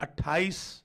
28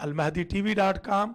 almahdi.tv.com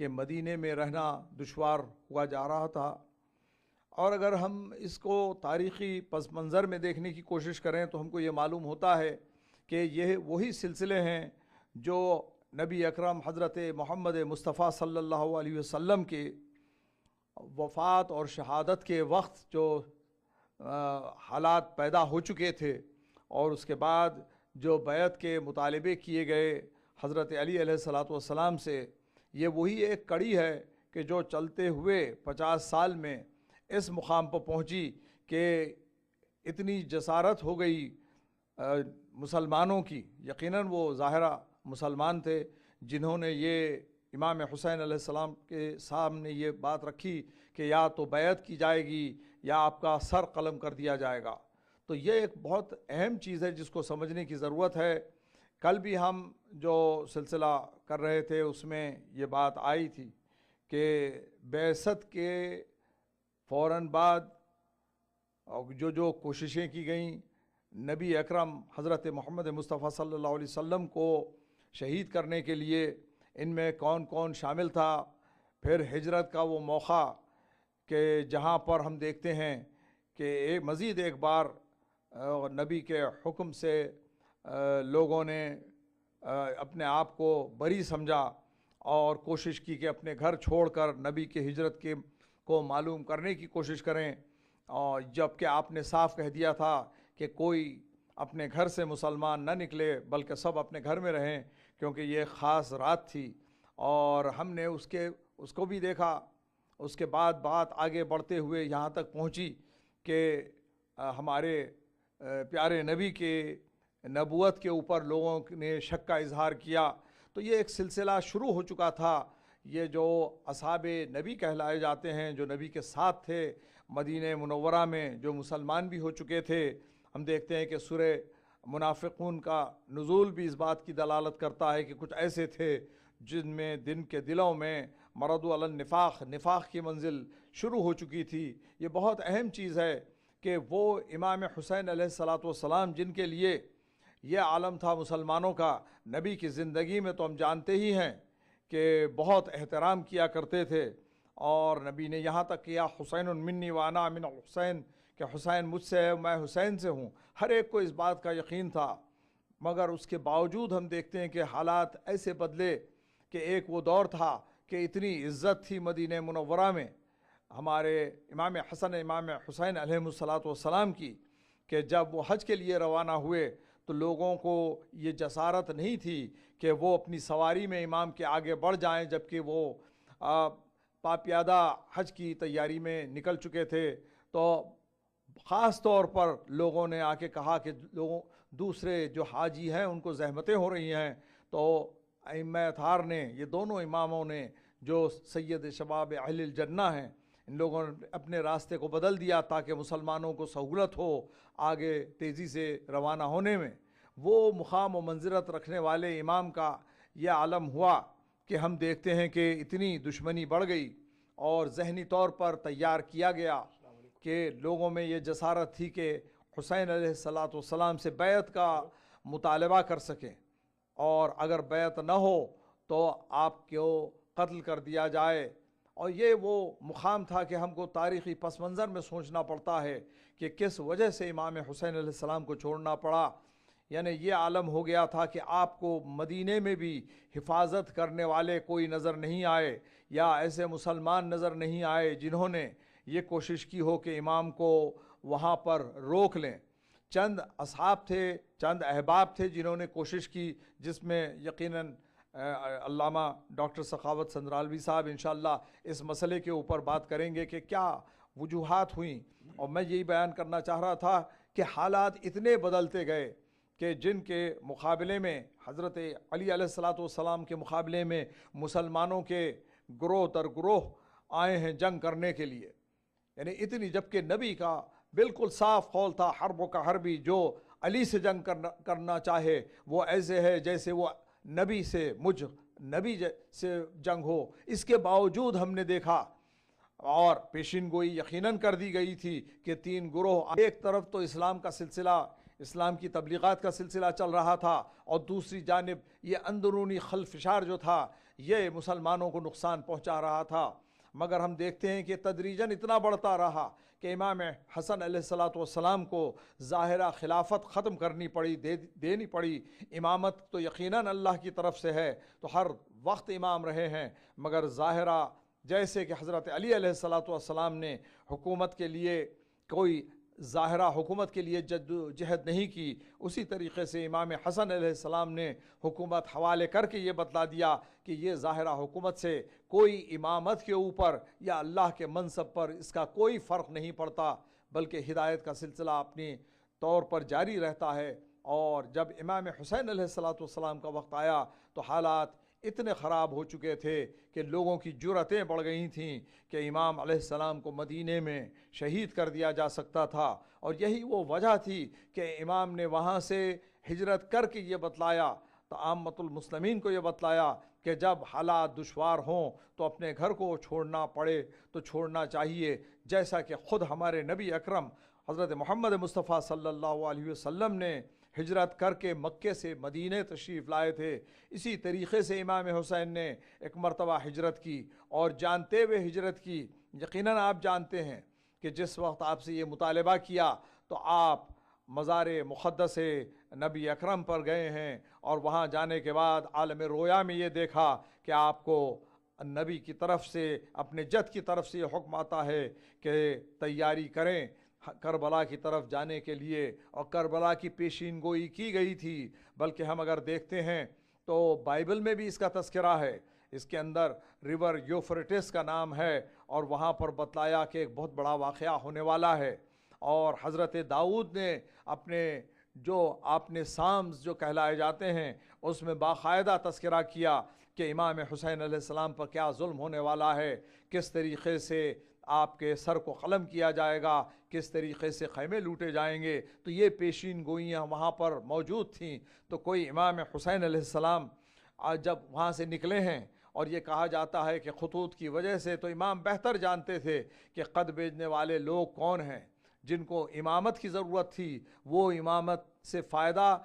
کہ مدینے میں رہنا دشوار ہوا جا رہا تھا. اور اگر ہم اس کو تاریخی پس منظر میں دیکھنے کی کوشش کریں تو ہم کو یہ معلوم ہوتا ہے کہ یہ وہی سلسلے ہیں جو نبی اکرم حضرت محمد مصطفیٰ صلی اللہ علیہ وسلم کے وفات اور شہادت کے وقت جو حالات پیدا ہو چکے تھے اور اس کے بعد جو بیعت کے مطالبے کیے گئے حضرت علی علیہ الصلاۃ والسلام سے، یہ وہی ایک کڑی ہے کہ جو چلتے ہوئے 50 سال میں اس مقام پر پہنچی کہ اتنی جسارت ہو گئی مسلمانوں کی. یقیناً وہ ظاہرہ مسلمان تھے جنہوں نے یہ امام حسین علیہ السلام کے سامنے یہ بات رکھی کہ یا تو بیعت کی جائے گی یا آپ کا سر قلم کر دیا جائے گا. تو یہ ایک بہت اہم چیز ہے جس کو سمجھنے کی ضرورت ہے. کل بھی ہم جو سلسلہ کر رہے تھے اس میں یہ بات آئی تھی کہ بعثت کے فوراً بعد جو کوششیں کی گئیں نبی اکرم حضرت محمد مصطفیٰ صلی اللہ علیہ وسلم کو شہید کرنے کے لیے، ان میں کون کون شامل تھا. پھر ہجرت کا وہ موقع کہ جہاں پر ہم دیکھتے ہیں کہ مزید ایک بار نبی کے حکم سے لوگوں نے اپنے آپ کو بری سمجھا اور کوشش کی کہ اپنے گھر چھوڑ کر نبی کے ہجرت کے کو معلوم کرنے کی کوشش کریں. اور جب کہ آپ نے صاف کہہ دیا تھا کہ کوئی اپنے گھر سے مسلمان نہ نکلے بلکہ سب اپنے گھر میں رہیں، کیونکہ یہ خاص رات تھی. اور ہم نے اس کو بھی دیکھا. اس کے بعد بات آگے بڑھتے ہوئے یہاں تک پہنچی کہ ہمارے پیارے نبی کے نبوت کے اوپر لوگوں نے شک کا اظہار کیا. تو یہ ایک سلسلہ شروع ہو چکا تھا. یہ جو اصحاب نبی کہلائے جاتے ہیں، جو نبی کے ساتھ تھے مدینہ منورہ میں، جو مسلمان بھی ہو چکے تھے، ہم دیکھتے ہیں کہ سورہ منافقون کا نزول بھی اس بات کی دلالت کرتا ہے کہ کچھ ایسے تھے جن میں دن کے دلوں میں مرض علی النفاق، نفاق کی منزل شروع ہو چکی تھی. یہ بہت اہم چیز ہے کہ وہ امام حسین علیہ الصلاۃ والسلام جن کے لیے یہ عالم تھا مسلمانوں کا، نبی کی زندگی میں تو ہم جانتے ہی ہیں کہ بہت احترام کیا کرتے تھے. اور نبی نے یہاں تک کیا حسین منی وانا من حسین، کہ حسین مجھ سے ہے، میں حسین سے ہوں. ہر ایک کو اس بات کا یقین تھا. مگر اس کے باوجود ہم دیکھتے ہیں کہ حالات ایسے بدلے کہ ایک وہ دور تھا کہ اتنی عزت تھی مدینہ منورہ میں ہمارے امام حسن امام حسین علیہ الصلاۃ والسلام کی کہ جب وہ حج کے لیے روانہ ہوئے تو لوگوں کو یہ جسارت نہیں تھی کہ وہ اپنی سواری میں امام کے آگے بڑھ جائیں، جبکہ وہ پاپیادہ حج کی تیاری میں نکل چکے تھے. تو خاص طور پر لوگوں نے آ کے کہا کہ دوسرے جو حاجی ہیں ان کو زحمتیں ہو رہی ہیں. تو ائمہ اطہار نے، یہ دونوں اماموں نے جو سید شباب اہل الجنہ ہیں، ان لوگوں نے اپنے راستے کو بدل دیا تاکہ مسلمانوں کو سہولت ہو آگے تیزی سے روانہ ہونے میں. وہ مقام و منزلت رکھنے والے امام کا یہ عالم ہوا کہ ہم دیکھتے ہیں کہ اتنی دشمنی بڑھ گئی اور ذہنی طور پر تیار کیا گیا کہ لوگوں میں یہ جسارت تھی کہ حسین علیہ الصلاۃ والسلام سے بیعت کا مطالبہ کر سکیں، اور اگر بیعت نہ ہو تو آپ کو قتل کر دیا جائے. اور یہ وہ مقام تھا کہ ہم کو تاریخی پس منظر میں سوچنا پڑتا ہے کہ کس وجہ سے امام حسین علیہ السلام کو چھوڑنا پڑا. یعنی یہ عالم ہو گیا تھا کہ آپ کو مدینے میں بھی حفاظت کرنے والے کوئی نظر نہیں آئے، یا ایسے مسلمان نظر نہیں آئے جنہوں نے یہ کوشش کی ہو کہ امام کو وہاں پر روک لیں. چند اصحاب تھے، چند احباب تھے جنہوں نے کوشش کی، جس میں یقیناً علامہ ڈاکٹر سخاوت سندرالوی صاحب انشاءاللہ اس مسئلے کے اوپر بات کریں گے کہ کیا وجوہات ہوئیں. اور میں یہی بیان کرنا چاہ رہا تھا کہ حالات اتنے بدلتے گئے کہ جن کے مقابلے میں حضرت علی علیہ الصلاۃ والسلام کے مقابلے میں مسلمانوں کے گروہ در گروہ آئے ہیں جنگ کرنے کے لیے. یعنی اتنی، جبکہ نبی کا بالکل صاف قول تھا حرب کا حربی، جو علی سے جنگ کرنا چاہے وہ ایسے ہے جیسے وہ نبی سے نبی سے جنگ ہو. اس کے باوجود ہم نے دیکھا اور پیشین گوئی یقیناً کر دی گئی تھی کہ تین گروہ، ایک طرف تو اسلام کا سلسلہ، اسلام کی تبلیغات کا سلسلہ چل رہا تھا، اور دوسری جانب یہ اندرونی خلفشار جو تھا یہ مسلمانوں کو نقصان پہنچا رہا تھا، مگر ہم دیکھتے ہیں کہ تدریجاً اتنا بڑھتا رہا کہ امام حسن علیہ السلام کو ظاہرہ خلافت ختم کرنی پڑی، دینی پڑی۔ امامت تو یقیناً اللہ کی طرف سے ہے، تو ہر وقت امام رہے ہیں، مگر ظاہرہ جیسے کہ حضرت علی علیہ السلام نے حکومت کے لیے کوئی ظاہرہ حکومت کے لیے جد و جہد نہیں کی، اسی طریقے سے امام حسن علیہ السلام نے حکومت حوالے کر کے یہ بتلا دیا کہ یہ ظاہرہ حکومت سے کوئی امامت کے اوپر یا اللہ کے منصب پر اس کا کوئی فرق نہیں پڑتا، بلکہ ہدایت کا سلسلہ اپنی طور پر جاری رہتا ہے۔ اور جب امام حسین علیہ السلام کا وقت آیا تو حالات اتنے خراب ہو چکے تھے کہ لوگوں کی جرأتیں بڑھ گئی تھیں کہ امام علیہ السلام کو مدینے میں شہید کر دیا جا سکتا تھا، اور یہی وہ وجہ تھی کہ امام نے وہاں سے ہجرت کر کے یہ بتلایا، تو عامۃ المسلمین کو یہ بتلایا کہ جب حالات دشوار ہوں تو اپنے گھر کو چھوڑنا پڑے تو چھوڑنا چاہیے، جیسا کہ خود ہمارے نبی اکرم حضرت محمد مصطفیٰ صلی اللہ علیہ وسلم نے ہجرت کر کے مکے سے مدینہ تشریف لائے تھے۔ اسی طریقے سے امام حسین نے ایک مرتبہ ہجرت کی، اور جانتے ہوئے ہجرت کی۔ یقیناً آپ جانتے ہیں کہ جس وقت آپ سے یہ مطالبہ کیا تو آپ مزار مقدس نبی اکرم پر گئے ہیں، اور وہاں جانے کے بعد عالم رویا میں یہ دیکھا کہ آپ کو نبی کی طرف سے، اپنے جد کی طرف سے یہ حکم آتا ہے کہ تیاری کریں کربلا کی طرف جانے کے لیے، اور کربلا کی پیشین گوئی کی گئی تھی۔ بلکہ ہم اگر دیکھتے ہیں تو بائبل میں بھی اس کا تذکرہ ہے، اس کے اندر ریور یوفریٹس کا نام ہے، اور وہاں پر بتلایا کہ ایک بہت بڑا واقعہ ہونے والا ہے۔ اور حضرت داؤد نے اپنے جو آپ نے سامز جو کہلائے جاتے ہیں اس میں باقاعدہ تذکرہ کیا کہ امام حسین علیہ السلام پر کیا ظلم ہونے والا ہے، کس طریقے سے آپ کے سر کو قلم کیا جائے گا، کس طریقے سے خیمے لوٹے جائیں گے۔ تو یہ پیشین گوئیاں وہاں پر موجود تھیں۔ تو کوئی امام حسین علیہ السلام جب وہاں سے نکلے ہیں، اور یہ کہا جاتا ہے کہ خطوط کی وجہ سے تو امام بہتر جانتے تھے کہ قد بھیجنے والے لوگ کون ہیں، جن کو امامت کی ضرورت تھی وہ امامت سے فائدہ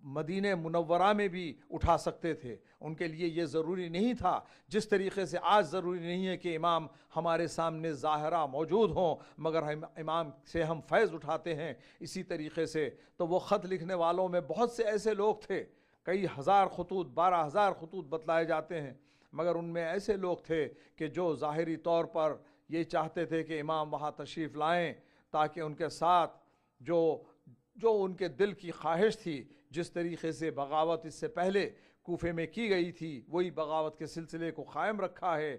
مدینہ منورہ میں بھی اٹھا سکتے تھے، ان کے لیے یہ ضروری نہیں تھا، جس طریقے سے آج ضروری نہیں ہے کہ امام ہمارے سامنے ظاہرہ موجود ہوں مگر ہم امام سے ہم فیض اٹھاتے ہیں۔ اسی طریقے سے تو وہ خط لکھنے والوں میں بہت سے ایسے لوگ تھے، کئی ہزار خطوط، 12,000 خطوط بتلائے جاتے ہیں، مگر ان میں ایسے لوگ تھے کہ جو ظاہری طور پر یہ چاہتے تھے کہ امام وہاں تشریف لائیں تاکہ ان کے ساتھ جو ان کے دل کی خواہش تھی، جس طریقے سے بغاوت اس سے پہلے کوفے میں کی گئی تھی وہی بغاوت کے سلسلے کو قائم رکھا ہے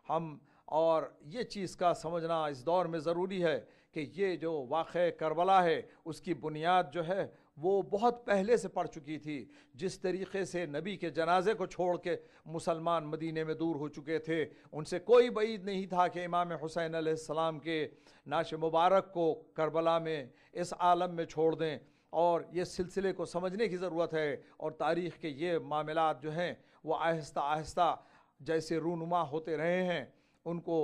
ہم۔ اور یہ چیز کا سمجھنا اس دور میں ضروری ہے کہ یہ جو واقعہ کربلا ہے اس کی بنیاد جو ہے وہ بہت پہلے سے پڑ چکی تھی۔ جس طریقے سے نبی کے جنازے کو چھوڑ کے مسلمان مدینے میں دور ہو چکے تھے، ان سے کوئی بعید نہیں تھا کہ امام حسین علیہ السلام کے نعش مبارک کو کربلا میں اس عالم میں چھوڑ دیں۔ اور یہ سلسلے کو سمجھنے کی ضرورت ہے، اور تاریخ کے یہ معاملات جو ہیں وہ آہستہ آہستہ جیسے رونما ہوتے رہے ہیں، ان کو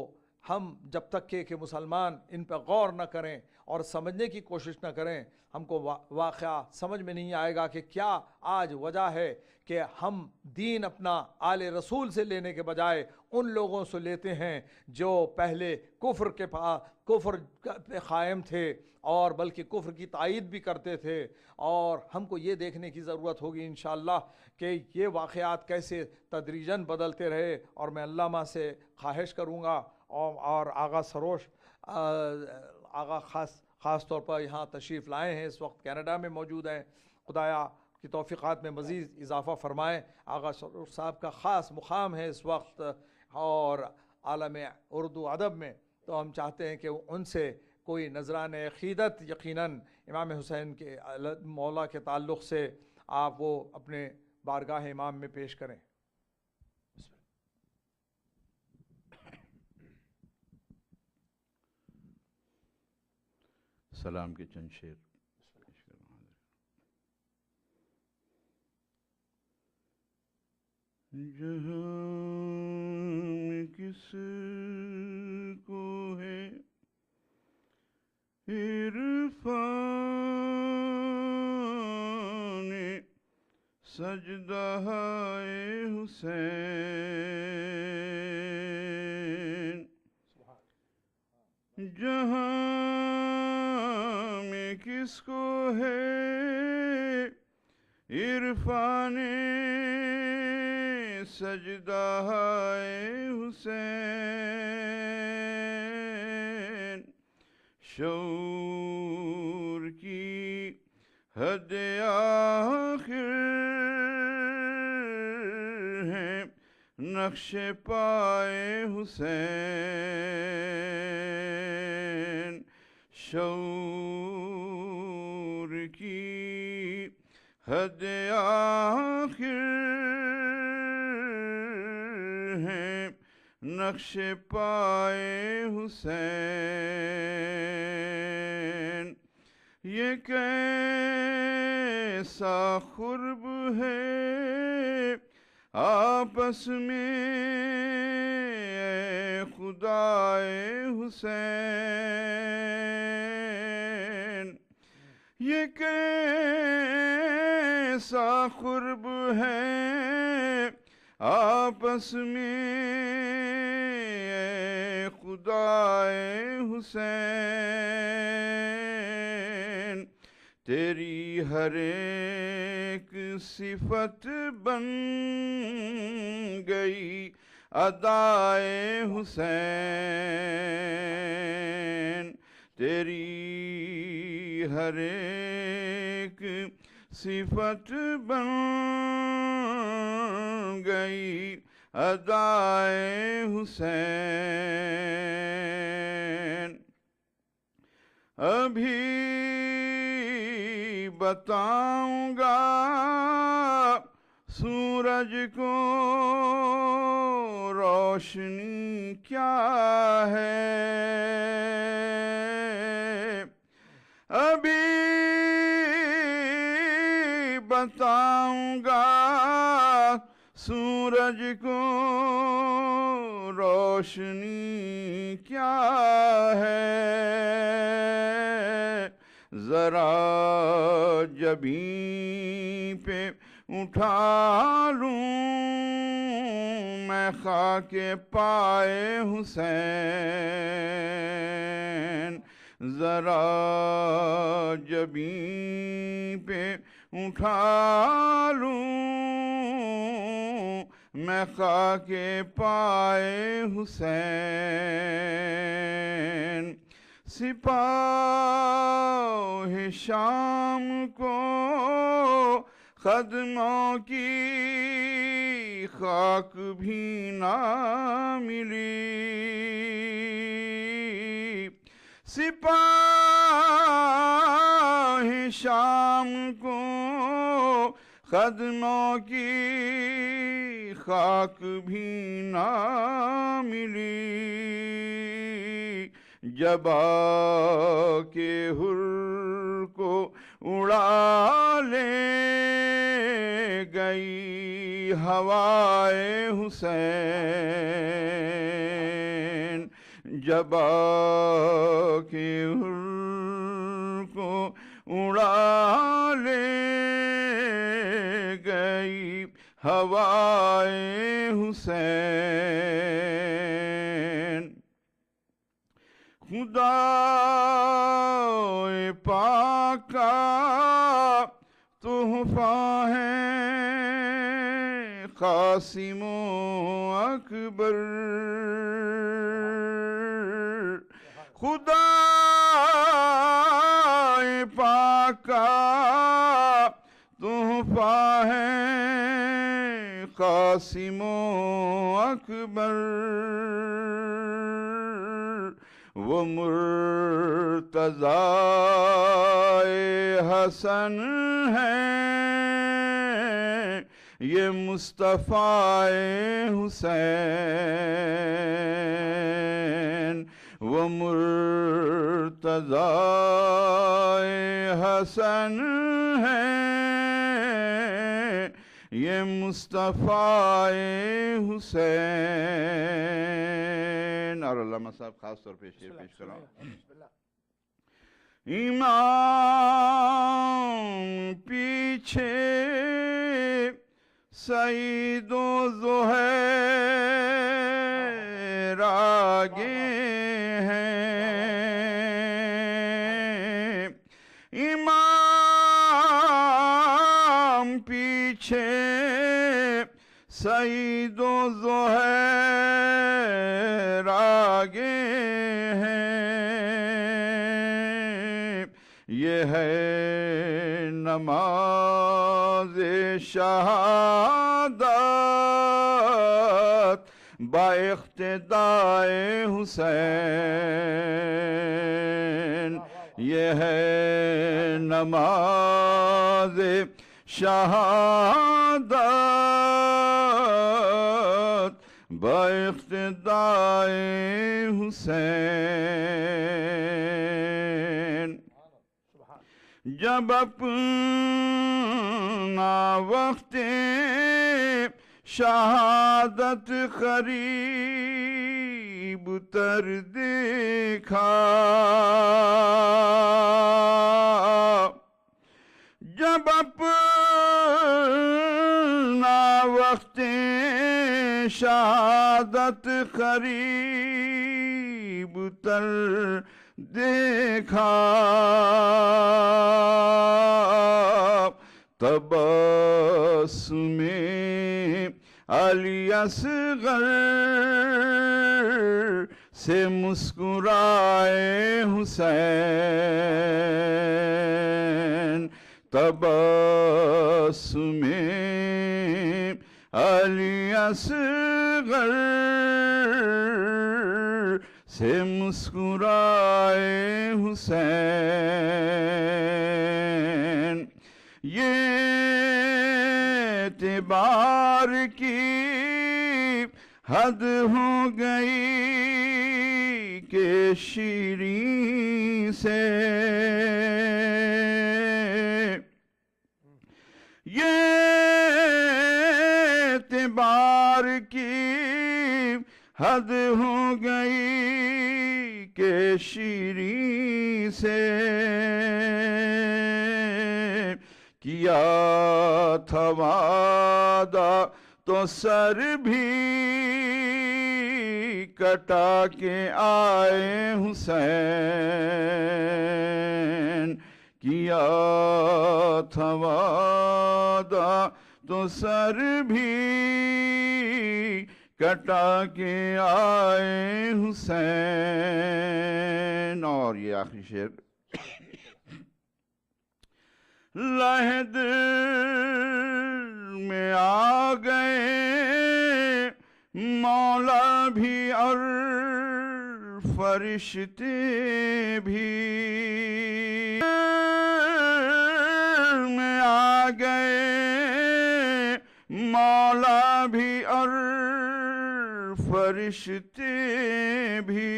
ہم جب تک کہ مسلمان ان پہ غور نہ کریں اور سمجھنے کی کوشش نہ کریں، ہم کو واقعہ سمجھ میں نہیں آئے گا کہ کیا آج وجہ ہے کہ ہم دین اپنا آل رسول سے لینے کے بجائے ان لوگوں سے لیتے ہیں جو پہلے کفر پہ قائم تھے، اور بلکہ کفر کی تائید بھی کرتے تھے۔ اور ہم کو یہ دیکھنے کی ضرورت ہوگی انشاءاللہ کہ یہ واقعات کیسے تدریجاً بدلتے رہے۔ اور میں علامہ سے خواہش کروں گا، اور آغا سروش آغا خاص طور پر یہاں تشریف لائے ہیں، اس وقت کینیڈا میں موجود ہیں، خدایا کی توفیقات میں مزید اضافہ فرمائیں۔ آغا سروش صاحب کا خاص مقام ہے اس وقت اور عالم اردو ادب میں، تو ہم چاہتے ہیں کہ ان سے کوئی نذران عقیدت یقیناً امام حسین کے مولا کے تعلق سے آپ وہ اپنے بارگاہ امام میں پیش کریں۔ سلام کے چند شعر جہاں میں کس کو ہے عرفان سجدہ حسین جہاں میں کس کو ہے عرفان سجدہ حسین شعور کی حد آخر ہے نقش پائے حسین شعور کی حد آخر ہے نقش پائے حسین یہ کیسا قرب ہے آپس میں اے خدائے حسین یہ کیسا قرب ہے آپس میں اے خدائے حسین تیری ہر ایک صفت بن گئی ادائے حسین تیری ہر ایک صفت بن گئی ادائے حسین ابھی بتاؤں گا سورج کو روشنی کیا ہے ابھی بتاؤں گا سورج کو روشنی کیا ہے ذرا جبیں پہ اٹھا لوں میں خاک پائے حسین ذرا جبیں پہ اٹھا لوں میں خاک پائے حسین سپاہ شام کو قدموں کی خاک بھی نہ ملی سپاہ شام کو قدموں کی خاک بھی نہ ملی جب آ کے حر کو اڑا لے گئی ہوائے حسین جب آ کے حر کو اڑا لے گئی ہوائے حسین خدا پاک کا تحفہ ہے قاسم و اکبر خدا پاک کا تحفہ ہے قاسم و اکبر وہ مرتضی حسن ہے یہ مصطفیٰ حسین وہ مرتضی حسن ہے یہ مصطفیٰ حسین اور علامہ صاحب خاص طور پہ شعر پیش کراؤں امام پیچھے سعید و زہیر آگے ہیں، امام پیچھے سعید و زہیر آگے ہیں، یہ ہے نماز شہادت با اقتداء حسین، یہ ہے نماز شہادت با اقتداء حسین۔ جب اپنا وقت شہادت قریب تر دیکھا، جب اپنا وقت شہادت قریب تر دیکھا، تبسم علی اصغر سے مسکرائے حسین، تبسم علی اصغر سے مسکرائے حسین، یہ اعتبار کی حد ہو گئی کہ شیریں سے، یہ اعتبار کی حد ہو گئی کہ شیریں سے، کیا تھا وعدہ تو سر بھی کٹا کے آئے حسین، کیا تھا وعدہ تو سر بھی کٹا کے آئے حسین۔ اور یہ آخری شعر، لحد میں آ گئے مولا بھی اور فرشتے بھی، میں آ گئے مولا بھی اور فرشتے بھی،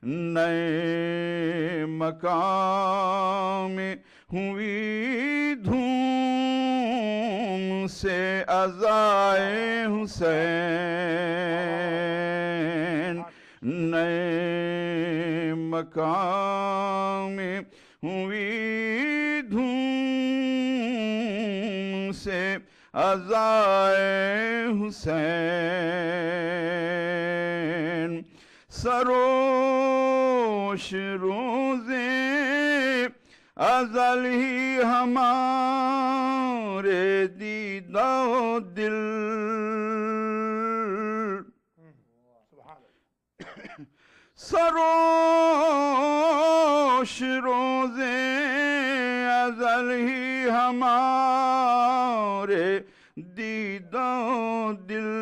نئے مقام میں ہوئی دھوم سے عزائے حسین، نئے مقام میں ہوئی دھوم سے عزائے حسین، سروش روزے ازل ہی ہمارے دیدہ و دل، سروش روزے ازل ہی ہمارے دیدہ و دل،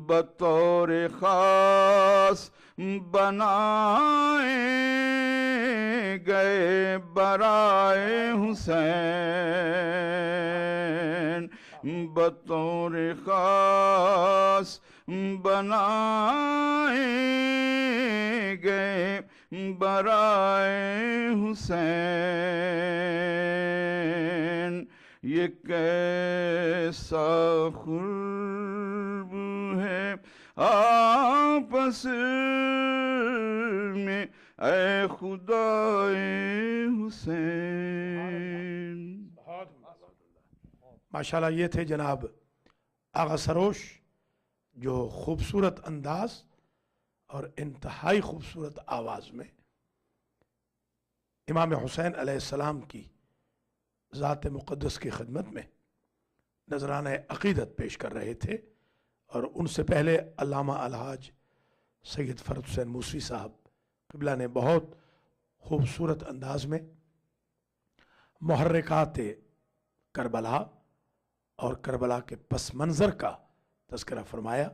بطور خاص بنائے گئے برائے حسین، بطور خاص بنائے گئے برائے حسین، یہ کیسا قرب ہے آپس میں اے خدائے حسین. ماشاءاللہ یہ تھے جناب آغا سروش، جو خوبصورت انداز اور انتہائی خوبصورت آواز میں امام حسین علیہ السلام کی ذات مقدس کی خدمت میں نذرانہ عقیدت پیش کر رہے تھے. اور ان سے پہلے علامہ الحاج سید فرد حسین موسوی صاحب قبلہ نے بہت خوبصورت انداز میں محرکات کربلا اور کربلا کے پس منظر کا تذکرہ فرمایا.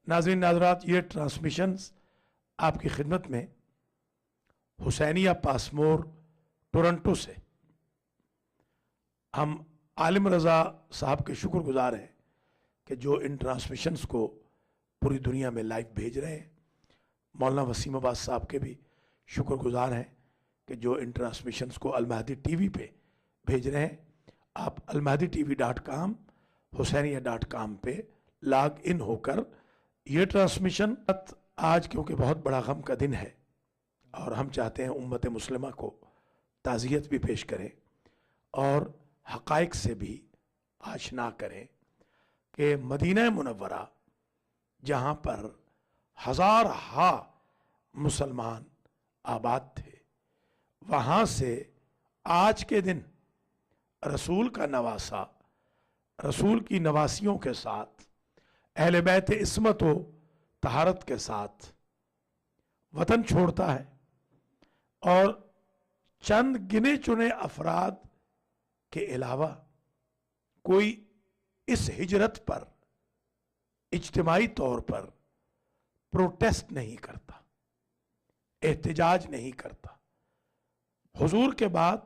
ناظرین ناظرات، یہ ٹرانسمیشنز آپ کی خدمت میں حسینیہ پاسمور ٹورنٹو سے ہم عالم رضا صاحب کے شکر گزار ہیں کہ جو ان ٹرانسمیشنز کو پوری دنیا میں لائیو بھیج رہے ہیں. مولانا وسیم عباس صاحب کے بھی شکر گزار ہیں کہ جو ان ٹرانسمیشنز کو المہدی ٹی وی پہ بھیج رہے ہیں. آپ almahdi.tv.com حسینیہ.com پہ لاگ ان ہو کر یہ ٹرانسمیشن آج کیونکہ بہت بڑا غم کا دن ہے اور ہم چاہتے ہیں امت مسلمہ کو تعزیت بھی پیش کریں اور حقائق سے بھی آشنا کریں کہ مدینہ منورہ جہاں پر ہزارہا مسلمان آباد تھے، وہاں سے آج کے دن رسول کا نواسا رسول کی نواسیوں کے ساتھ اہل بیت عصمت و طہارت کے ساتھ وطن چھوڑتا ہے اور چند گنے چنے افراد کے علاوہ کوئی اس ہجرت پر اجتماعی طور پر پروٹیسٹ نہیں کرتا، احتجاج نہیں کرتا. حضور کے بعد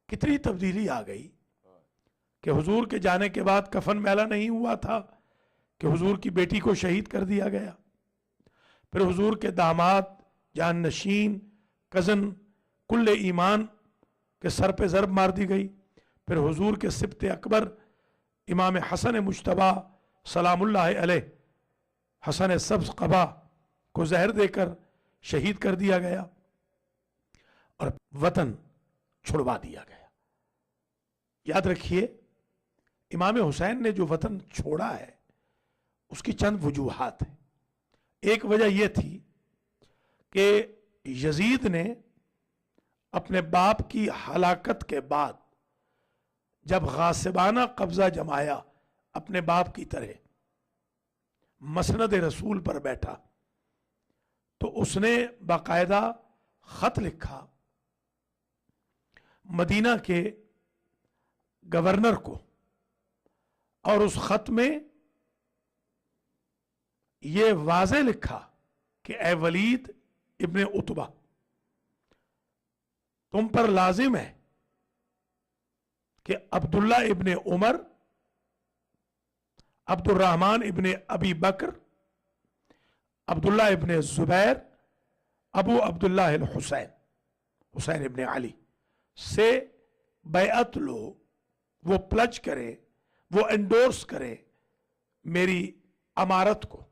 کتنی تبدیلی آ گئی کہ حضور کے جانے کے بعد کفن میلہ نہیں ہوا تھا کہ حضور کی بیٹی کو شہید کر دیا گیا، پھر حضور کے داماد، جان نشین، کزن کل ایمان کے سر پہ ضرب مار دی گئی، پھر حضور کے سبط اکبر امام حسن مجتبیٰ سلام اللہ علیہ حسن سبز قبا کو زہر دے کر شہید کر دیا گیا اور وطن چھڑوا دیا گیا. یاد رکھیے امام حسین نے جو وطن چھوڑا ہے اس کی چند وجوہات ہیں. ایک وجہ یہ تھی کہ یزید نے اپنے باپ کی ہلاکت کے بعد جب غاصبانہ قبضہ جمایا اپنے باپ کی طرح مسند رسول پر بیٹھا تو اس نے باقاعدہ خط لکھا مدینہ کے گورنر کو، اور اس خط میں یہ واضح لکھا کہ اے ولید ابن عتبہ، تم پر لازم ہے کہ عبداللہ ابن عمر، عبد الرحمن ابن ابی بکر، عبداللہ ابن زبیر، ابو عبداللہ الحسین، حسین ابن علی سے بیعت لو، وہ پلج کرے، وہ انڈورس کرے میری امارت کو،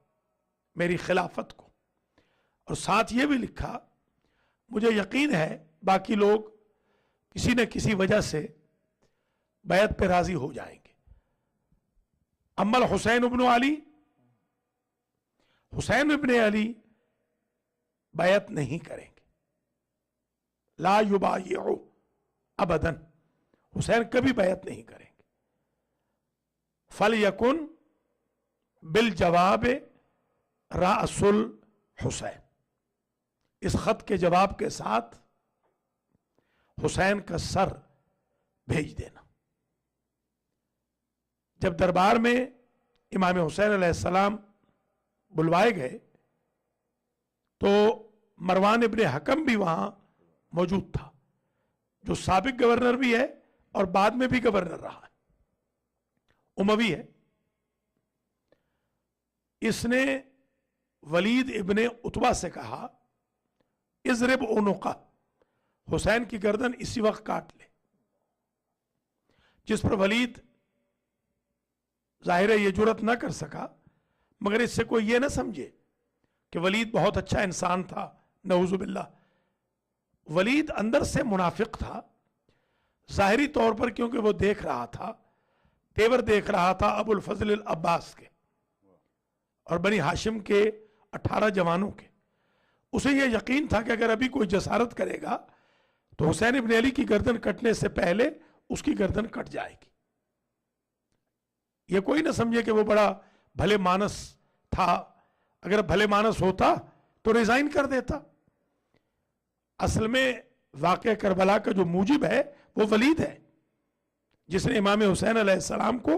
میری خلافت کو. اور ساتھ یہ بھی لکھا مجھے یقین ہے باقی لوگ کسی نہ کسی وجہ سے بیعت پہ راضی ہو جائیں گے. اما الحسین ابن علی، حسین ابن علی بیعت نہیں کریں گے، لا یبایعو ابداً، حسین کبھی بیعت نہیں کریں گے. فَلْيَكُنْ بِالْجَوَابِ رَأْسُ الحسین، اس خط کے جواب کے ساتھ حسین کا سر بھیج دینا. جب دربار میں امام حسین علیہ السلام بلوائے گئے تو مروان ابن حکم بھی وہاں موجود تھا، جو سابق گورنر بھی ہے اور بعد میں بھی گورنر رہا ہے، اموی ہے. اس نے ولید ابن عتبہ سے کہا اضرب عنقہ، حسین کی گردن اسی وقت کاٹ لے. جس پر ولید ظاہر ہے یہ جرت نہ کر سکا، مگر اس سے کوئی یہ نہ سمجھے کہ ولید بہت اچھا انسان تھا، نعوذ باللہ۔ ولید اندر سے منافق تھا، ظاہری طور پر کیونکہ وہ دیکھ رہا تھا، تیور دیکھ رہا تھا ابو الفضل العباس کے اور بنی ہاشم کے 18 جوانوں کے، اسے یہ یقین تھا کہ اگر ابھی کوئی جسارت کرے گا تو حسین ابن علی کی گردن کٹنے سے پہلے اس کی گردن کٹ جائے گی۔ یہ کوئی نہ سمجھے کہ وہ بڑا بھلے مانس تھا، اگر بھلے مانس ہوتا تو ریزائن کر دیتا۔ اصل میں واقعہ کربلا کا جو موجب ہے وہ ولید ہے، جس نے امام حسین علیہ السلام کو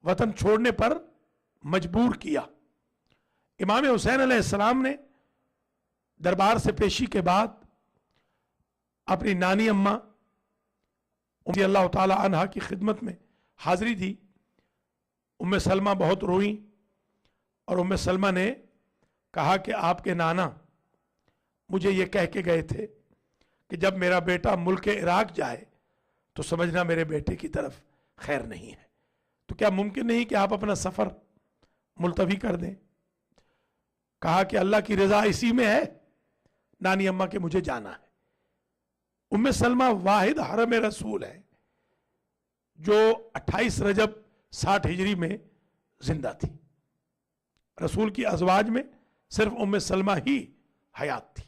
وطن چھوڑنے پر مجبور کیا۔ امام حسین علیہ السلام نے دربار سے پیشی کے بعد اپنی نانی اماں رضی اللہ تعالی عنہا کی خدمت میں حاضری دی۔ ام سلمہ بہت روئیں اور ام سلمہ نے کہا کہ آپ کے نانا مجھے یہ کہہ کے گئے تھے کہ جب میرا بیٹا ملک عراق جائے تو سمجھنا میرے بیٹے کی طرف خیر نہیں ہے، تو کیا ممکن نہیں کہ آپ اپنا سفر ملتوی کر دیں؟ کہا کہ اللہ کی رضا اسی میں ہے نانی اماں کہ مجھے جانا ہے۔ ام سلمہ واحد حرم رسول ہے جو 28 رجب 60 ہجری میں زندہ تھی۔ رسول کی ازواج میں صرف ام سلمہ ہی حیات تھی۔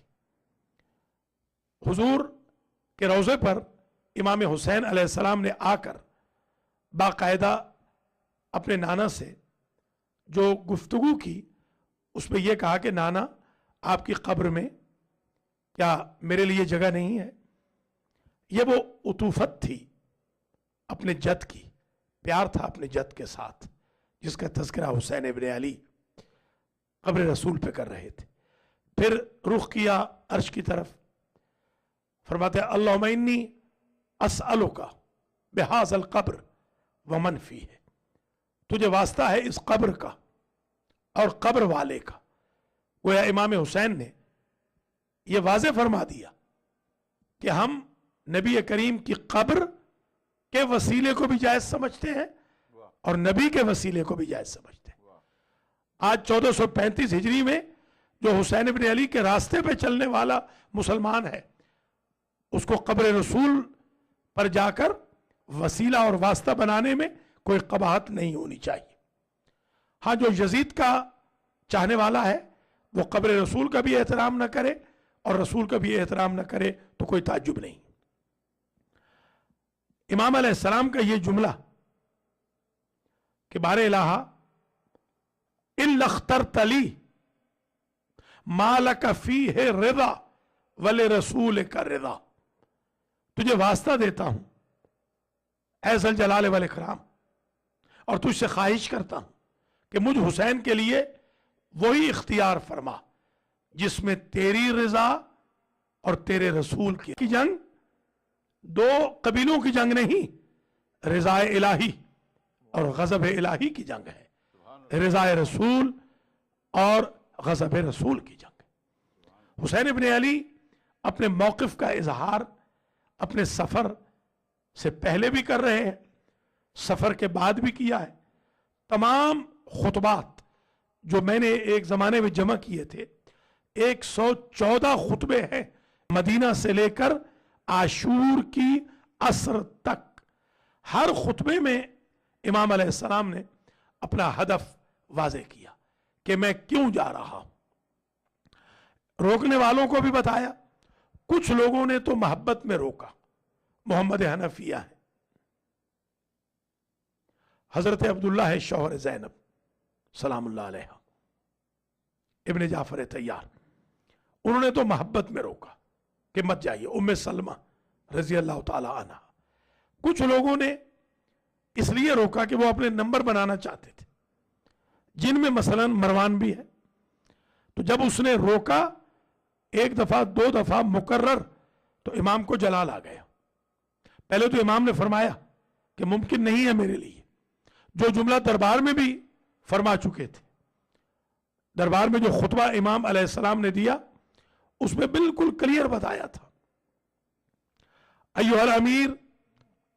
حضور کے روضے پر امام حسین علیہ السلام نے آ کر باقاعدہ اپنے نانا سے جو گفتگو کی اس میں یہ کہا کہ نانا آپ کی قبر میں کیا میرے لیے جگہ نہیں ہے؟ یہ وہ عطوفت تھی اپنے جد کی، پیار تھا اپنے جد کے ساتھ، جس کا تذکرہ حسین ابن علی قبر رسول پہ کر رہے تھے۔ پھر رخ کیا عرش کی طرف، فرماتے ہیں اللہم انی اسألک بہذا القبر ومن فیہ، تجھے واسطہ ہے اس قبر کا اور قبر والے کا۔ گویا امام حسین نے یہ واضح فرما دیا کہ ہم نبی کریم کی قبر کے وسیلے کو بھی جائز سمجھتے ہیں اور نبی کے وسیلے کو بھی جائز سمجھتے ہیں۔ آج 1435 ہجری میں جو حسین ابن علی کے راستے پہ چلنے والا مسلمان ہے، اس کو قبر رسول پر جا کر وسیلہ اور واسطہ بنانے میں کوئی قباحت نہیں ہونی چاہیے۔ ہاں، جو یزید کا چاہنے والا ہے وہ قبر رسول کا بھی احترام نہ کرے اور رسول کا بھی احترام نہ کرے تو کوئی تعجب نہیں۔ امام علیہ السلام کا یہ جملہ کہ بار الہا الا اخترت لی ما لک فیہ رضا ولرسولک رضا، تجھے واسطہ دیتا ہوں اے ذل جلال والاکرام اور تجھ سے خواہش کرتا ہوں کہ مجھ حسین کے لیے وہی اختیار فرما جس میں تیری رضا اور تیرے رسول کی جنگ دو قبیلوں کی جنگ نہیں، رضا الہی اور غضب الہی کی جنگ ہے، رضا رسول اور غضب رسول کی جنگ ہے۔ حسین ابن علی اپنے موقف کا اظہار اپنے سفر سے پہلے بھی کر رہے ہیں، سفر کے بعد بھی کیا ہے۔ تمام خطبات جو میں نے ایک زمانے میں جمع کیے تھے، 114 خطبے ہیں مدینہ سے لے کر عاشور کی عصر تک۔ ہر خطبے میں امام علیہ السلام نے اپنا ہدف واضح کیا کہ میں کیوں جا رہا ہوں۔ روکنے والوں کو بھی بتایا، کچھ لوگوں نے تو محبت میں روکا، محمد حنفیہ ہے، حضرت عبداللہ ہے شوہر زینب سلام اللہ علیہ، ابن جعفر طیار، انہوں نے تو محبت میں روکا کہ مت جائیے، ام سلمہ رضی اللہ تعالی عنہ۔ کچھ لوگوں نے اس لیے روکا کہ وہ اپنے نمبر بنانا چاہتے تھے، جن میں مثلا مروان بھی ہے۔ تو جب اس نے روکا ایک دفعہ دو دفعہ مکرر تو امام کو جلال آ گیا۔ پہلے تو امام نے فرمایا کہ ممکن نہیں ہے میرے لیے، جو جملہ دربار میں بھی فرما چکے تھے۔ دربار میں جو خطبہ امام علیہ السلام نے دیا اس میں بالکل کلیئر بتایا تھا، ایھا الامیر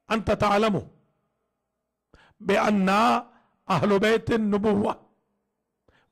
انت تعلم بأننا اہل بیت النبوہ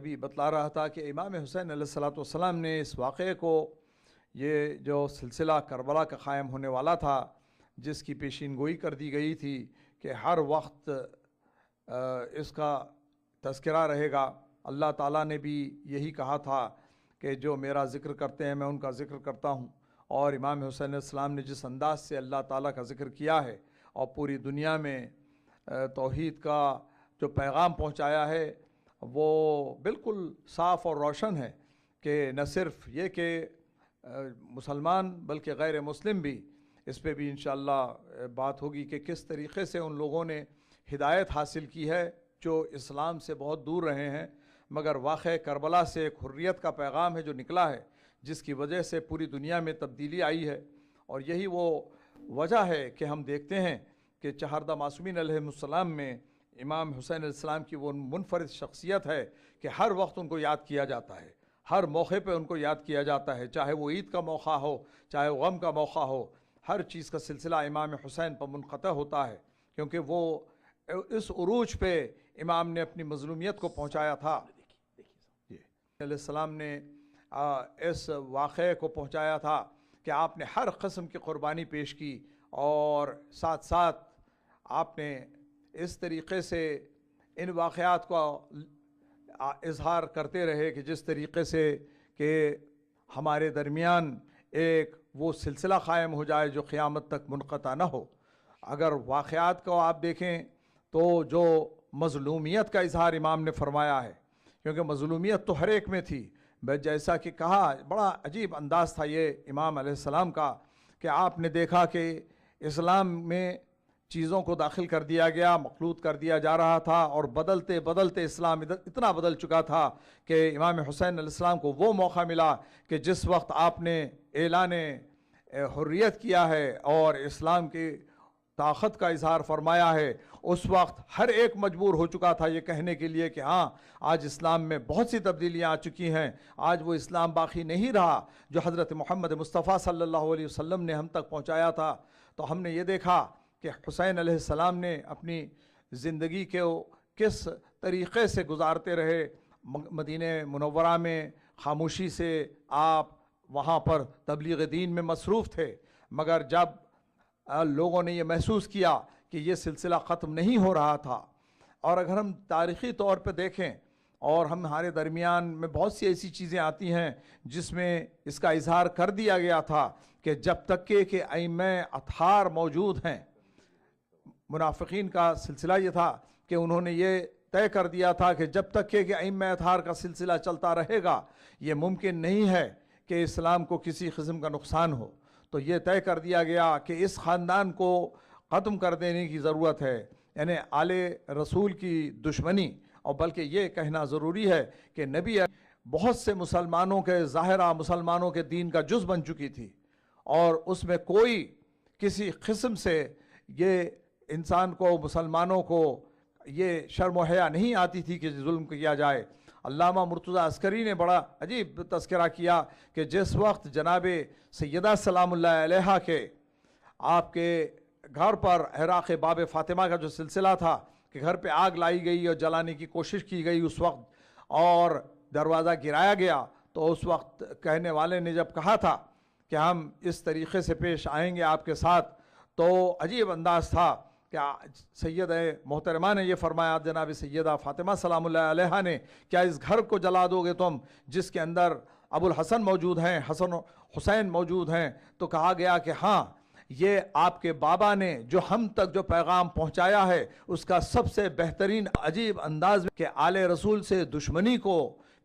بھی بتلا رہا تھا کہ امام حسین علیہ السلام نے اس واقعے کو، یہ جو سلسلہ کربلا کا قائم ہونے والا تھا، جس کی پیشین گوئی کر دی گئی تھی کہ ہر وقت اس کا تذکرہ رہے گا. اللہ تعالیٰ نے بھی یہی کہا تھا کہ جو میرا ذکر کرتے ہیں میں ان کا ذکر کرتا ہوں. اور امام حسین علیہ السلام نے جس انداز سے اللہ تعالیٰ کا ذکر کیا ہے اور پوری دنیا میں توحید کا جو پیغام پہنچایا ہے وہ بالکل صاف اور روشن ہے کہ نہ صرف یہ کہ مسلمان بلکہ غیر مسلم بھی اس پہ بھی انشاءاللہ بات ہوگی کہ کس طریقے سے ان لوگوں نے ہدایت حاصل کی ہے جو اسلام سے بہت دور رہے ہیں، مگر واقعہ کربلا سے ایک حریت کا پیغام ہے جو نکلا ہے، جس کی وجہ سے پوری دنیا میں تبدیلی آئی ہے. اور یہی وہ وجہ ہے کہ ہم دیکھتے ہیں کہ چہاردہ معصومین علیہ السلام میں امام حسین علیہ السلام کی وہ منفرد شخصیت ہے کہ ہر وقت ان کو یاد کیا جاتا ہے، ہر موقع پہ ان کو یاد کیا جاتا ہے، چاہے وہ عید کا موقع ہو، چاہے وہ غم کا موقع ہو، ہر چیز کا سلسلہ امام حسین پر منقطع ہوتا ہے، کیونکہ وہ اس عروج پہ امام نے اپنی مظلومیت کو پہنچایا تھا. علیہ السلام نے اس واقعے کو پہنچایا تھا کہ آپ نے ہر قسم کی قربانی پیش کی، اور ساتھ ساتھ آپ نے اس طریقے سے ان واقعات کو اظہار کرتے رہے کہ جس طریقے سے کہ ہمارے درمیان ایک وہ سلسلہ قائم ہو جائے جو قیامت تک منقطع نہ ہو. اگر واقعات کو آپ دیکھیں تو جو مظلومیت کا اظہار امام نے فرمایا ہے، کیونکہ مظلومیت تو ہر ایک میں تھی، جیسا کہ کہا بڑا عجیب انداز تھا یہ امام علیہ السلام کا کہ آپ نے دیکھا کہ اسلام میں چیزوں کو داخل کر دیا گیا، مخلوط کر دیا جا رہا تھا، اور بدلتے بدلتے اسلام اتنا بدل چکا تھا کہ امام حسین علیہ السلام کو وہ موقع ملا کہ جس وقت آپ نے اعلان حریت کیا ہے اور اسلام کی طاقت کا اظہار فرمایا ہے، اس وقت ہر ایک مجبور ہو چکا تھا یہ کہنے کے لیے کہ ہاں آج اسلام میں بہت سی تبدیلیاں آ چکی ہیں، آج وہ اسلام باقی نہیں رہا جو حضرت محمد مصطفیٰ صلی اللہ علیہ وسلم نے ہم تک پہنچایا تھا. تو ہم نے یہ دیکھا کہ حسین علیہ السلام نے اپنی زندگی کو کس طریقے سے گزارتے رہے. مدینہ منورہ میں خاموشی سے آپ وہاں پر تبلیغ دین میں مصروف تھے، مگر جب لوگوں نے یہ محسوس کیا کہ یہ سلسلہ ختم نہیں ہو رہا تھا، اور اگر ہم تاریخی طور پہ دیکھیں اور ہمارے درمیان میں بہت سی ایسی چیزیں آتی ہیں جس میں اس کا اظہار کر دیا گیا تھا کہ جب تک کہ ائمہ اطہار موجود ہیں، منافقین کا سلسلہ یہ تھا کہ انہوں نے یہ طے کر دیا تھا کہ جب تک کہ ائمہ اطہار کا سلسلہ چلتا رہے گا یہ ممکن نہیں ہے کہ اسلام کو کسی قسم کا نقصان ہو. تو یہ طے کر دیا گیا کہ اس خاندان کو ختم کر دینے کی ضرورت ہے، یعنی آل رسول کی دشمنی. اور بلکہ یہ کہنا ضروری ہے کہ نبی بہت سے مسلمانوں کے ظاہرہ مسلمانوں کے دین کا جز بن چکی تھی، اور اس میں کوئی کسی قسم سے یہ انسان کو مسلمانوں کو یہ شرم و حیا نہیں آتی تھی کہ ظلم کیا جائے. علامہ مرتضیٰ عسکری نے بڑا عجیب تذکرہ کیا کہ جس وقت جناب سیدہ سلام اللہ علیہا کے آپ کے گھر پر حراق باب فاطمہ کا جو سلسلہ تھا کہ گھر پہ آگ لائی گئی اور جلانے کی کوشش کی گئی اس وقت، اور دروازہ گرایا گیا، تو اس وقت کہنے والے نے جب کہا تھا کہ ہم اس طریقے سے پیش آئیں گے آپ کے ساتھ، تو عجیب انداز تھا کہ سید محترمہ نے یہ فرمایا، جناب سیدہ فاطمہ سلام اللہ علیہا نے، کیا اس گھر کو جلا دو گے تم جس کے اندر ابو الحسن موجود ہیں، حسن حسین موجود ہیں؟ تو کہا گیا کہ ہاں، یہ آپ کے بابا نے جو ہم تک جو پیغام پہنچایا ہے اس کا سب سے بہترین. عجیب انداز میں کہ آل رسول سے دشمنی کو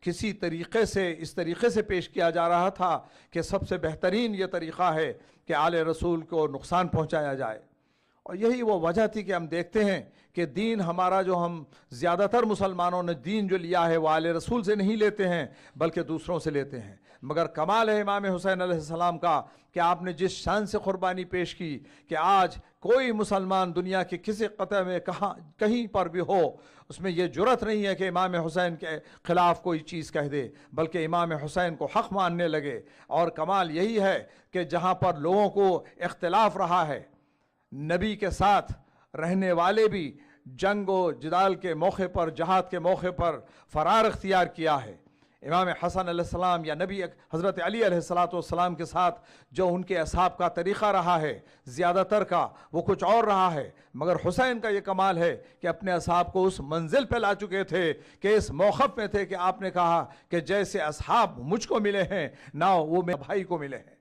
کسی طریقے سے اس طریقے سے پیش کیا جا رہا تھا کہ سب سے بہترین یہ طریقہ ہے کہ آل رسول کو نقصان پہنچایا جائے. اور یہی وہ وجہ تھی کہ ہم دیکھتے ہیں کہ دین ہمارا جو ہم زیادہ تر مسلمانوں نے دین جو لیا ہے وہ آل رسول سے نہیں لیتے ہیں بلکہ دوسروں سے لیتے ہیں. مگر کمال ہے امام حسین علیہ السلام کا کہ آپ نے جس شان سے قربانی پیش کی کہ آج کوئی مسلمان دنیا کے کسی قطع میں کہیں پر بھی ہو اس میں یہ جرت نہیں ہے کہ امام حسین کے خلاف کوئی چیز کہہ دے، بلکہ امام حسین کو حق ماننے لگے. اور کمال یہی ہے کہ جہاں پر لوگوں کو اختلاف رہا ہے، نبی کے ساتھ رہنے والے بھی جنگ و جدال کے موقع پر، جہاد کے موقع پر فرار اختیار کیا ہے۔ امام حسن علیہ السلام یا نبی حضرت علی علیہ السلام کے ساتھ جو ان کے اصحاب کا طریقہ رہا ہے زیادہ تر کا، وہ کچھ اور رہا ہے، مگر حسین کا یہ کمال ہے کہ اپنے اصحاب کو اس منزل پہ لا چکے تھے کہ اس موقف میں تھے کہ آپ نے کہا کہ جیسے اصحاب مجھ کو ملے ہیں نہ وہ میرے بھائی کو ملے ہیں۔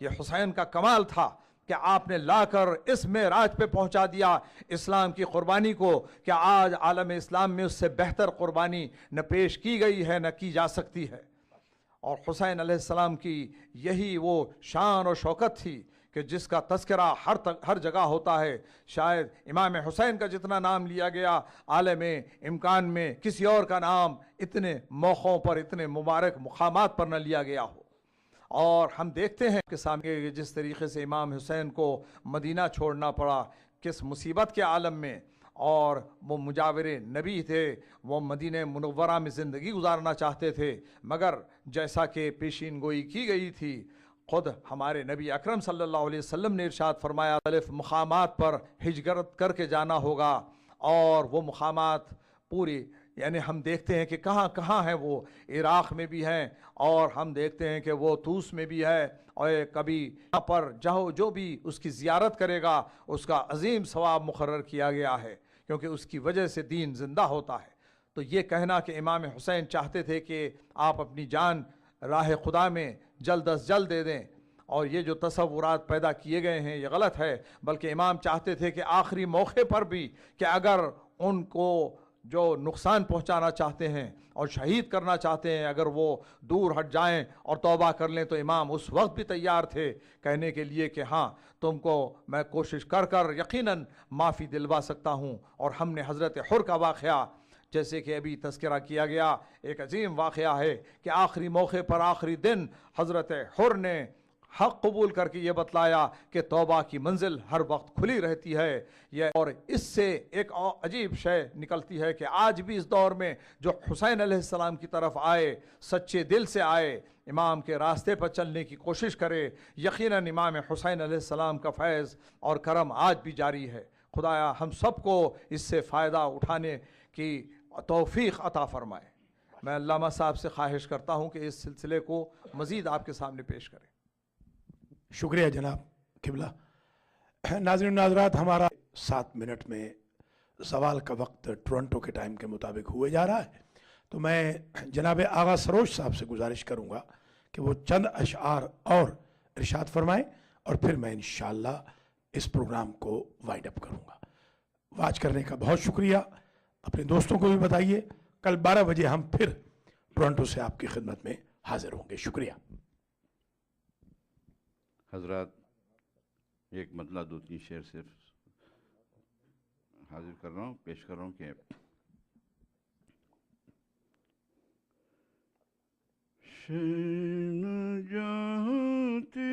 یہ حسین کا کمال تھا کہ آپ نے لا کر اس معراج پہ پہنچا دیا اسلام کی قربانی کو کہ آج عالم اسلام میں اس سے بہتر قربانی نہ پیش کی گئی ہے نہ کی جا سکتی ہے۔ اور حسین علیہ السلام کی یہی وہ شان و شوکت تھی کہ جس کا تذکرہ ہر جگہ ہوتا ہے۔ شاید امام حسین کا جتنا نام لیا گیا عالم امکان میں کسی اور کا نام اتنے موقعوں پر، اتنے مبارک مقامات پر نہ لیا گیا ہو۔ اور ہم دیکھتے ہیں کہ سامنے جس طریقے سے امام حسین کو مدینہ چھوڑنا پڑا، کس مصیبت کے عالم میں، اور وہ مجاور نبی تھے، وہ مدینہ منورہ میں زندگی گزارنا چاہتے تھے، مگر جیسا کہ پیشین گوئی کی گئی تھی، خود ہمارے نبی اکرم صلی اللہ علیہ وسلم نے ارشاد فرمایا مختلف مقامات پر ہجرت کر کے جانا ہوگا، اور وہ مقامات پوری یعنی ہم دیکھتے ہیں کہ کہاں کہاں ہیں، وہ عراق میں بھی ہیں، اور ہم دیکھتے ہیں کہ وہ طوس میں بھی ہے، اور کبھی یہاں پر جو بھی اس کی زیارت کرے گا اس کا عظیم ثواب مقرر کیا گیا ہے، کیونکہ اس کی وجہ سے دین زندہ ہوتا ہے۔ تو یہ کہنا کہ امام حسین چاہتے تھے کہ آپ اپنی جان راہ خدا میں جلد از جلد دے دیں، اور یہ جو تصورات پیدا کیے گئے ہیں یہ غلط ہے، بلکہ امام چاہتے تھے کہ آخری موقع پر بھی کہ اگر ان کو جو نقصان پہنچانا چاہتے ہیں اور شہید کرنا چاہتے ہیں، اگر وہ دور ہٹ جائیں اور توبہ کر لیں، تو امام اس وقت بھی تیار تھے کہنے کے لیے کہ ہاں تم کو میں کوشش کر یقیناً معافی دلوا سکتا ہوں۔ اور ہم نے حضرت حر کا واقعہ جیسے کہ ابھی تذکرہ کیا گیا، ایک عظیم واقعہ ہے کہ آخری موقع پر آخری دن حضرت حر نے حق قبول کر کے یہ بتلایا کہ توبہ کی منزل ہر وقت کھلی رہتی ہے۔ اور اس سے ایک عجیب شے نکلتی ہے کہ آج بھی اس دور میں جو حسین علیہ السلام کی طرف آئے، سچے دل سے آئے، امام کے راستے پر چلنے کی کوشش کرے، یقیناً امام حسین علیہ السلام کا فیض اور کرم آج بھی جاری ہے۔ خدایا ہم سب کو اس سے فائدہ اٹھانے کی توفیق عطا فرمائے۔ میں علامہ صاحب سے خواہش کرتا ہوں کہ اس سلسلے کو مزید آپ کے سامنے پیش کریں۔ شکریہ جناب قبلہ۔ ناظرین ناظرات، ہمارا 7 منٹ میں سوال کا وقت ٹورنٹو کے ٹائم کے مطابق ہوئے جا رہا ہے، تو میں جناب آغا سروش صاحب سے گزارش کروں گا کہ وہ چند اشعار اور ارشاد فرمائیں، اور پھر میں انشاءاللہ اس پروگرام کو وائنڈ اپ کروں گا۔ واچ کرنے کا بہت شکریہ، اپنے دوستوں کو بھی بتائیے، کل 12 بجے ہم پھر ٹورنٹو سے آپ کی خدمت میں حاضر ہوں گے۔ شکریہ حضرات، ایک مطلع 2-3 شعر صرف حاضر کر رہا ہوں، پیش کر رہا ہوں کہ شین جاتے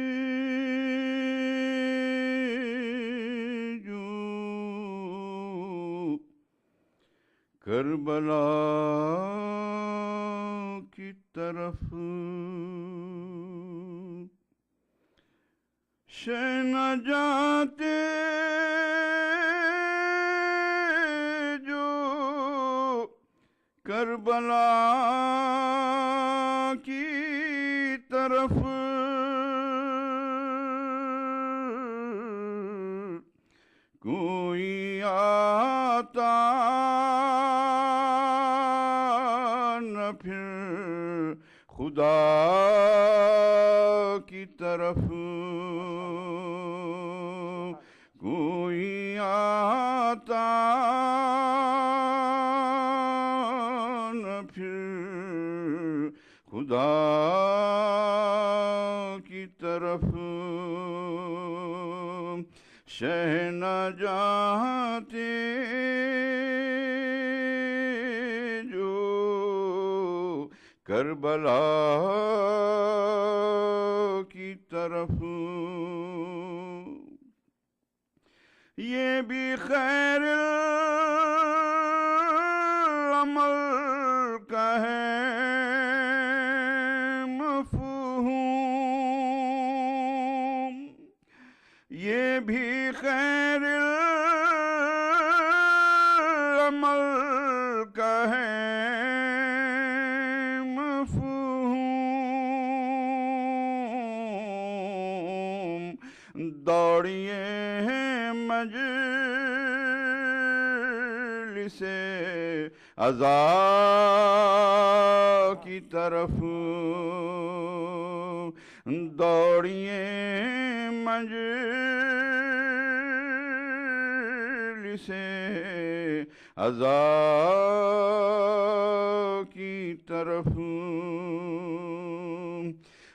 جو کربلا کی طرف، شین جاتے جو کربلا کی طرف، کوئی آتا نہ پھر خدا کی طرف، کوئی آتا نہ پھر خدا کی طرف، شہ نہ جاتے جو کربلا کی طرف، یہ بھی خیر العمل کا ہے مفہوم، یہ بھی خیر دوڑیے مجلس عزا کی طرف، دوڑیے مجلس عزا کی طرف۔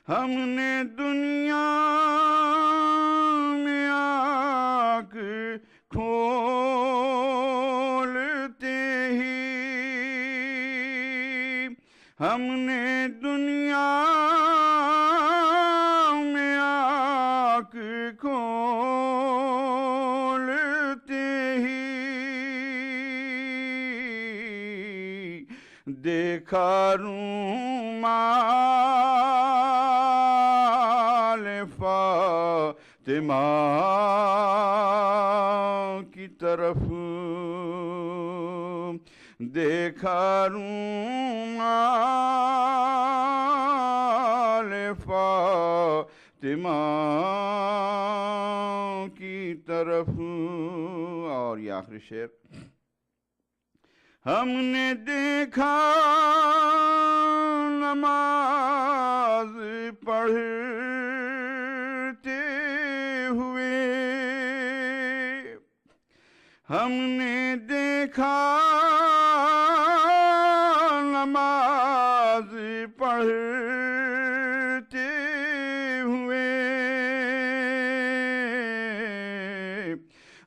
ہم نے دنیا میں آنکھ کھولتے ہی، ہم نے دنیا میں آنکھ کھولتے ہی دیکھا رومال فاطمہ کی طرف، دیکھا رومال فاطمہ کی طرف۔ اور یہ آخری شعر، ہم نے دیکھا نماز پڑھتے ہوئے، ہم نے دیکھا نماز پڑھتے ہوئے،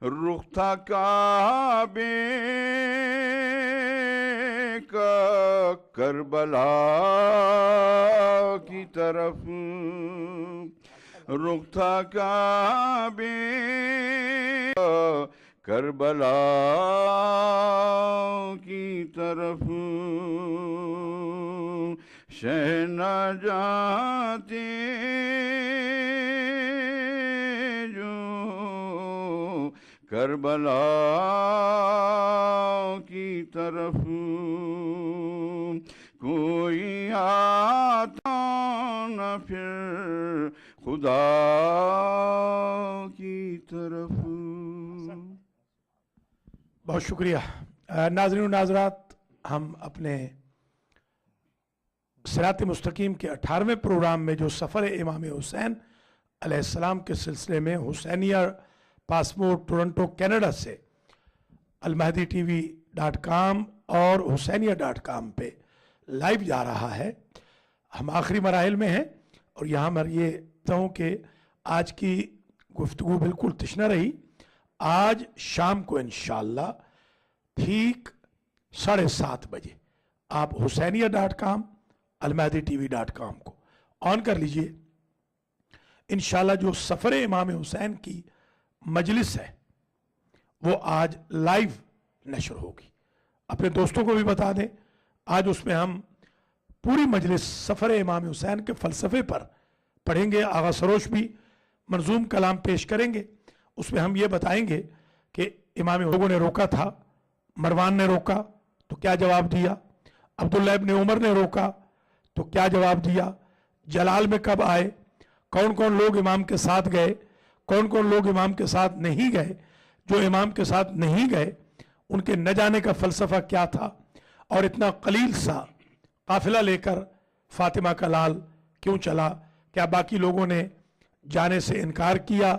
رخ تھا کعبے کا کربلا کی طرف، رخ تھا کعبے کا کربلا کی طرف، شہ نہ جاتے جو کربلا کی طرف، کوئی آتا نہ پھر خدا کی طرف۔ بہت شکریہ ناظرین و ناظرات، ہم اپنے صراط مستقیم کے 18ویں پروگرام میں جو سفر امام حسین علیہ السلام کے سلسلے میں حسینیہ پاسپورٹ ٹورنٹو کینیڈا سے almahdi.tv.com اور حسینیہ.com پہ لائیو جا رہا ہے، ہم آخری مراحل میں ہیں، اور یہاں میں یہ کہتا ہوں کہ آج کی گفتگو بالکل تشنہ رہی۔ آج شام کو انشاءاللہ ٹھیک 7:30 بجے آپ حسینیہ.com almahdi.tv.com کو آن کر لیجئے۔ انشاءاللہ جو سفر امام حسین کی مجلس ہے وہ آج لائیو نشر ہوگی، اپنے دوستوں کو بھی بتا دیں۔ آج اس میں ہم پوری مجلس سفر امام حسین کے فلسفے پر پڑھیں گے، آغا سروش بھی منظوم کلام پیش کریں گے۔ اس میں ہم یہ بتائیں گے کہ امام لوگوں نے روکا تھا، مروان نے روکا تو کیا جواب دیا، عبداللہ ابن عمر نے روکا تو کیا جواب دیا، جلال میں کب آئے، کون کون لوگ امام کے ساتھ گئے، کون کون لوگ امام کے ساتھ نہیں گئے، جو امام کے ساتھ نہیں گئے ان کے نہ جانے کا فلسفہ کیا تھا، اور اتنا قلیل سا قافلہ لے کر فاطمہ کا لال کیوں چلا، کیا باقی لوگوں نے جانے سے انکار کیا،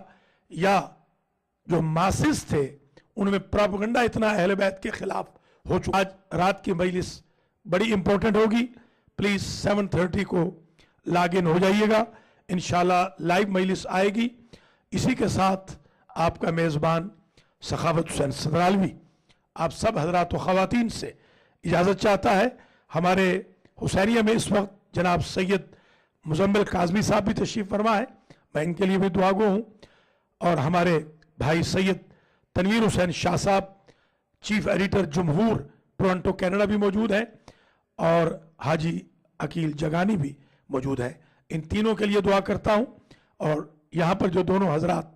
یا جو ماسز تھے ان میں پراپگنڈا اتنا اہل بیت کے خلاف ہو چکا۔ آج رات کی مجلس بڑی امپورٹنٹ ہوگی، پلیز 7:30 کو لاگ ان ہو جائیے گا، انشاءاللہ لائیو مجلس آئے گی۔ اسی کے ساتھ آپ کا میزبان سخاوت حسین صدرالوی آپ سب حضرات و خواتین سے اجازت چاہتا ہے۔ ہمارے حسینیہ میں اس وقت جناب سید مزمل کاظمی صاحب بھی تشریف فرما ہے، میں ان کے لیے بھی دعا گو ہوں، اور ہمارے بھائی سید تنویر حسین شاہ صاحب چیف ایڈیٹر جمہور ٹورنٹو کینیڈا بھی موجود ہیں، اور حاجی عقیل جگانی بھی موجود ہیں۔ ان تینوں کے لیے دعا کرتا ہوں، اور یہاں پر جو دونوں حضرات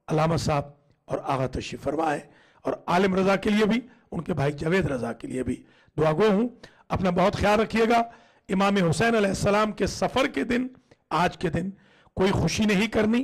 علامہ صاحب اور آغا تشریف فرما ہے، اور عالم رضا کے لیے بھی، ان کے بھائی جاوید رضا کے لیے بھی دعا گو ہوں۔ اپنا بہت خیال رکھیے گا۔ امام حسین علیہ السلام کے سفر کے دن، آج کے دن کوئی خوشی نہیں کرنی،